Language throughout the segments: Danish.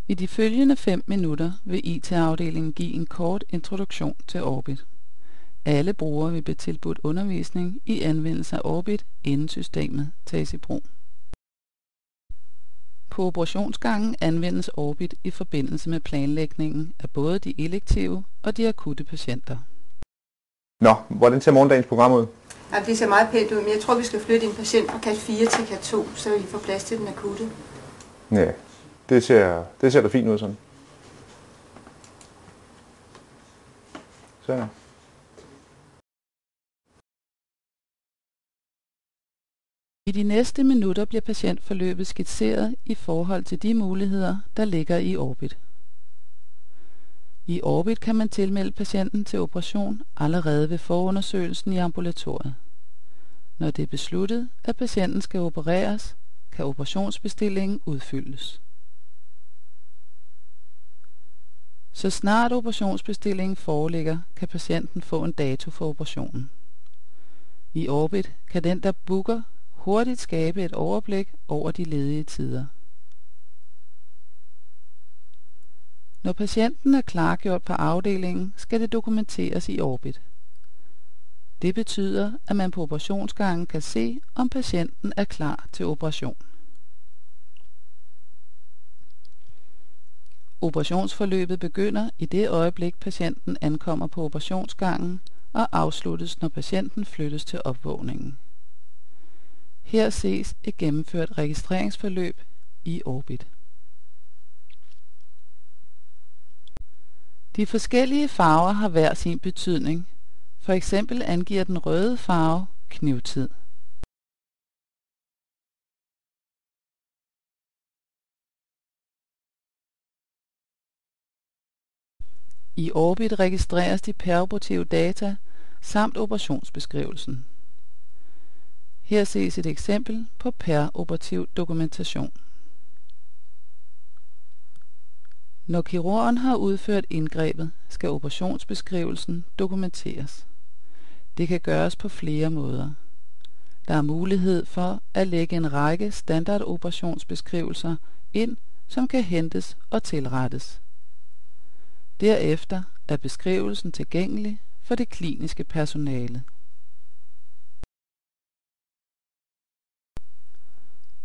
I de følgende 5 minutter vil IT-afdelingen give en kort introduktion til Orbit. Alle brugere vil blive tilbudt undervisning i anvendelse af Orbit, inden systemet tages i brug. På operationsgangen anvendes Orbit i forbindelse med planlægningen af både de elektive og de akutte patienter. Nå, hvordan ser morgendagens program ud? Ja, det ser meget pænt ud, men jeg tror, vi skal flytte en patient fra kat 4 til kat 2, så vi får plads til den akutte. Ja, det ser da fint ud sådan. Så. I de næste minutter bliver patientforløbet skitseret i forhold til de muligheder, der ligger i Orbit. I Orbit kan man tilmelde patienten til operation allerede ved forundersøgelsen i ambulatoriet. Når det er besluttet, at patienten skal opereres, kan operationsbestillingen udfyldes. Så snart operationsbestillingen foreligger, kan patienten få en dato for operationen. I Orbit kan den, der booker, hurtigt skabe et overblik over de ledige tider. Når patienten er klargjort på afdelingen, skal det dokumenteres i Orbit. Det betyder, at man på operationsgangen kan se, om patienten er klar til operation. Operationsforløbet begynder i det øjeblik, patienten ankommer på operationsgangen og afsluttes, når patienten flyttes til opvågningen. Her ses et gennemført registreringsforløb i Orbit. De forskellige farver har hver sin betydning. For eksempel angiver den røde farve knivtid. I Orbit registreres de peroperative data samt operationsbeskrivelsen. Her ses et eksempel på peroperativ dokumentation. Når kirurgen har udført indgrebet, skal operationsbeskrivelsen dokumenteres. Det kan gøres på flere måder. Der er mulighed for at lægge en række standardoperationsbeskrivelser ind, som kan hentes og tilrettes. Derefter er beskrivelsen tilgængelig for det kliniske personale.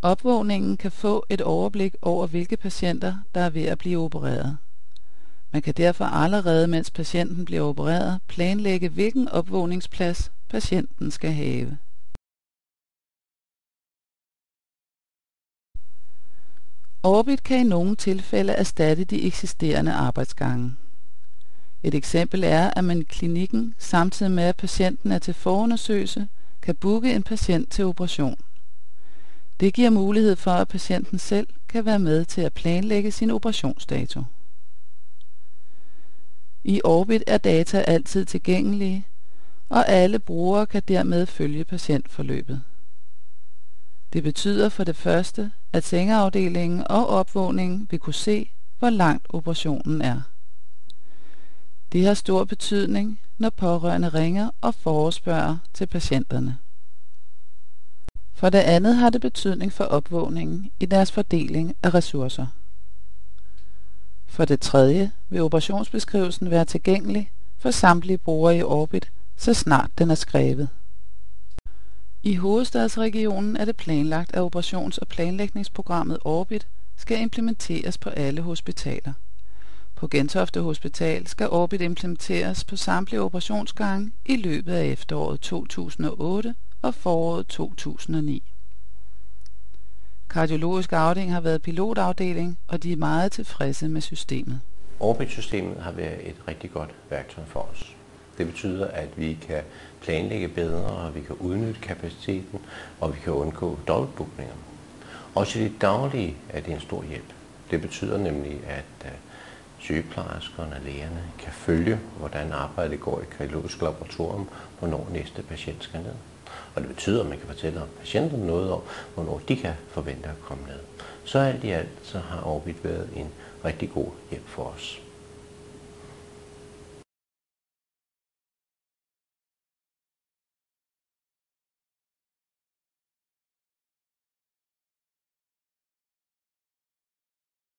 Opvågningen kan få et overblik over, hvilke patienter, der er ved at blive opereret. Man kan derfor allerede, mens patienten bliver opereret, planlægge, hvilken opvågningsplads patienten skal have. Orbit kan i nogle tilfælde erstatte de eksisterende arbejdsgange. Et eksempel er, at man i klinikken, samtidig med at patienten er til forundersøgelse, kan booke en patient til operation. Det giver mulighed for, at patienten selv kan være med til at planlægge sin operationsdato. I Orbit er data altid tilgængelige, og alle brugere kan dermed følge patientforløbet. Det betyder for det første, at sengeafdelingen og opvågningen vil kunne se, hvor langt operationen er. Det har stor betydning, når pårørende ringer og forespørger til patienterne. For det andet har det betydning for opvågningen i deres fordeling af ressourcer. For det tredje vil operationsbeskrivelsen være tilgængelig for samtlige brugere i Orbit, så snart den er skrevet. I hovedstadsregionen er det planlagt, at operations- og planlægningsprogrammet Orbit skal implementeres på alle hospitaler. På Gentofte Hospital skal Orbit implementeres på samtlige operationsgange i løbet af efteråret 2008 og foråret 2009. Kardiologisk afdeling har været pilotafdeling, og de er meget tilfredse med systemet. Orbit-systemet har været et rigtig godt værktøj for os. Det betyder, at vi kan planlægge bedre, og vi kan udnytte kapaciteten, og vi kan undgå dobbeltbookninger. Også i det daglige er det en stor hjælp. Det betyder nemlig, at sygeplejerskerne og lægerne kan følge, hvordan arbejdet går i kardiologisk laboratorium, hvornår næste patient skal ned. Og det betyder, at man kan fortælle patienterne noget om, hvornår de kan forvente at komme ned. Så alt i alt så har Orbit været en rigtig god hjælp for os.